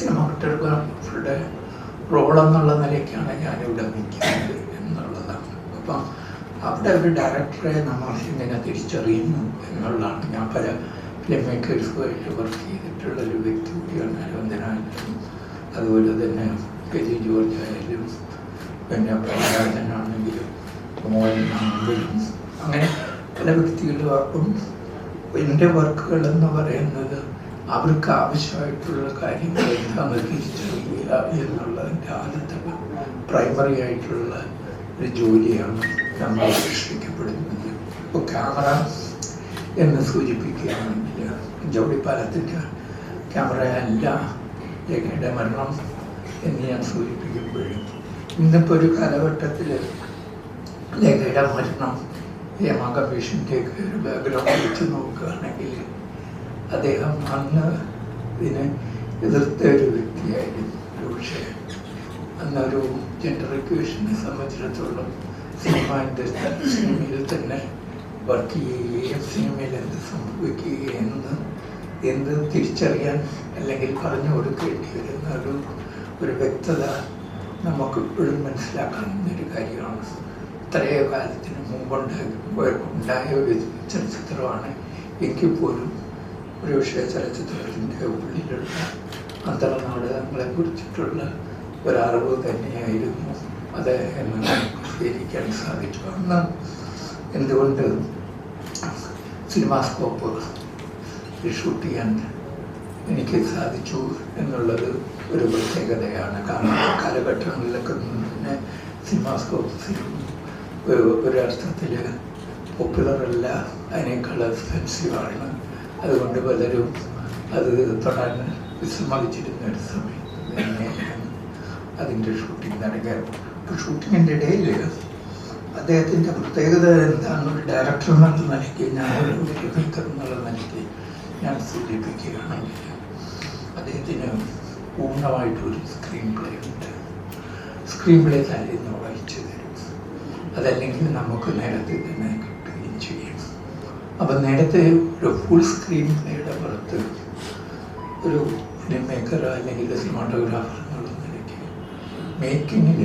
സിനിമാറ്റോഗ്രാഫറുടെ റോളെന്നുള്ള നിലയ്ക്കാണ് ഞാനിവിടെ നിൽക്കുന്നത് എന്നുള്ളതാണ്. അപ്പം അവിടെ ഒരു ഡയറക്ടറെ നമ്മൾ ഇങ്ങനെ തിരിച്ചറിയുന്നു എന്നുള്ളതാണ്. ഞാൻ പല ഫിലിം മേക്കേഴ്സുമായിട്ട് വർക്ക് ചെയ്തിട്ടുള്ളൊരു വ്യക്തി കൂടിയാണ്. അരവിന്ദനായാലും അതുപോലെ തന്നെ കെ.ജി. ജോർജ് ആയാലും പിന്നെ പ്രകാശനാണെങ്കിലും മോഹനാണെങ്കിലും അങ്ങനെ പല വ്യക്തികളും. അപ്പം എൻ്റെ വർക്കുകളെന്ന് പറയുന്നത് അവർക്ക് ആവശ്യമായിട്ടുള്ള കാര്യങ്ങൾ എന്താണെന്ന് തിരിച്ചറിയുക എന്നുള്ളതിൻ്റെ ആദ്യത്തെ പ്രൈമറി ആയിട്ടുള്ള ഒരു ജോലിയാണ് നമ്മൾ സൃഷ്ടിക്കപ്പെടുന്നത്. ഇപ്പോൾ ക്യാമറ എന്ന് സൂചിപ്പിക്കുകയാണെങ്കിൽ ജോഡിപ്പാലത്തിൻ്റെ ക്യാമറയല്ല ലേഖയുടെ മരണം എന്ന് ഞാൻ സൂചിപ്പിക്കുമ്പോഴും ഇന്നിപ്പോൾ ഒരു കാലഘട്ടത്തിൽ ലേഖയുടെ മരണം ഹേമ കമ്മീഷൻ്റെയൊക്കെ ഒരു ബാക്ക്ഗ്രൗണ്ട് വെച്ച് നോക്കുകയാണെങ്കിൽ അദ്ദേഹം അന്ന് ഇതിനെ എതിർത്ത ഒരു വ്യക്തിയായിരുന്നു. പക്ഷേ അന്നൊരു ജെൻഡർ ഇക്വേഷനെ സംബന്ധിച്ചിടത്തോളം സിനിമയിൽ തന്നെ വർക്ക് ചെയ്യുകയും സിനിമയിൽ എന്ത് സംഭവിക്കുകയും എന്ത് തിരിച്ചറിയാൻ അല്ലെങ്കിൽ പറഞ്ഞു കൊടുക്കേണ്ടി വരുന്ന ഒരു വ്യക്തത നമുക്കിപ്പോഴും മനസ്സിലാക്കാവുന്നൊരു കാര്യമാണ്. ഇത്രയോ കാലത്തിന് മുമ്പുണ്ടായ ഒരു ചലച്ചിത്രമാണ് എങ്കിൽ പോലും ഒരു പക്ഷേ ചലച്ചിത്രത്തിൻ്റെ ഉള്ളിലുള്ള അന്തർനാടകങ്ങളെ കുറിച്ചിട്ടുള്ള ഒരറിവ് തന്നെയായിരുന്നു അത് എന്ന് നമുക്ക് സ്വീകരിക്കാൻ സാധിച്ചു. അന്ന് എന്തുകൊണ്ട് സിനിമാസ്കോപ്പ് ഷൂട്ട് ചെയ്യാൻ എനിക്ക് സാധിച്ചു എന്നുള്ളത് ഒരു പ്രത്യേകതയാണ്. കാരണം കാലഘട്ടങ്ങളിലൊക്കെ തന്നെ സിനിമാസ്കോപ്പ് ഒരർത്ഥത്തിൽ പോപ്പുലറല്ല, അതിനേക്കാൾ എക്സ്പെൻസീവാണ്. അതുകൊണ്ട് പലരും അത് തൊടാൻ വിസമ്മതിച്ചിരുന്ന ഒരു സമയം തന്നെയാണ് അതിൻ്റെ ഷൂട്ടിംഗ് നടക്കുക. അപ്പോൾ ഷൂട്ടിങ്ങിൻ്റെ ഇടയിൽ അദ്ദേഹത്തിൻ്റെ പ്രത്യേകത എന്താണെന്ന് ഒരു ഡയറക്ടർ എന്നുള്ള നിലയ്ക്ക് ഞാനൊരു മേക്കർ എന്നുള്ള നിലയ്ക്ക് ഞാൻ സൂചിപ്പിക്കുകയാണെങ്കിൽ അദ്ദേഹത്തിന് പൂർണ്ണമായിട്ടൊരു സ്ക്രീൻ പ്ലേ ഉണ്ട്. സ്ക്രീൻ പ്ലേ തലേന്ന് വായിച്ചു തരും. അതല്ലെങ്കിൽ നമുക്ക് നേരത്തെ തന്നെ കിട്ടുകയും ചെയ്യും. അപ്പം നേരത്തെ ഒരു ഫുൾ സ്ക്രീൻ പ്ലേയുടെ പുറത്ത് ഒരു ഫിലിം മേക്കർ അല്ലെങ്കിൽ സിനിമാറ്റോഗ്രാഫർ എന്നുള്ള നിലയ്ക്ക് മേക്കിങ്ങിൽ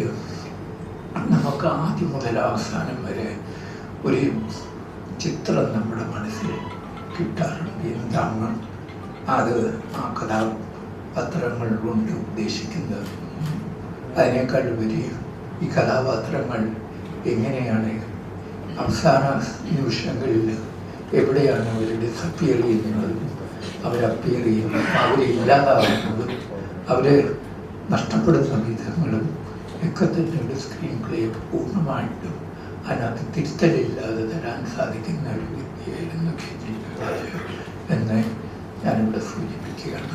നമുക്ക് ആദ്യം മുതൽ അവസാനം വരെ ഒരു ചിത്രം നമ്മുടെ മനസ്സിൽ കിട്ടാറുണ്ട്. എന്താണ് അത് ആ കഥാപാത്രങ്ങൾ കൊണ്ട് ഉദ്ദേശിക്കുന്നത്, അതിനേക്കാൾ ഉപരി ഈ കഥാപാത്രങ്ങൾ എങ്ങനെയാണ് അവസാന നിമിഷങ്ങളിൽ എവിടെയാണ് അവർ ഡിസപ്പിയർ ചെയ്യുന്നതും അവരപ്പിയർ ചെയ്യുന്നതും അവരില്ലാതാവുന്നതും അവർ നഷ്ടപ്പെടുന്ന വിധങ്ങളും ഒക്കെ തന്നെ ഒരു സ്ക്രീൻ പ്ലേ പൂർണ്ണമായിട്ടും അതിനകത്ത് തിരുത്തലില്ലാതെ തരാൻ സാധിക്കുന്ന ഒരു വ്യക്തിയായിരുന്നു കെ.ജി. ജോർജ് എന്ന് ഞാനിവിടെ സൂചിപ്പിക്കുകയാണ്.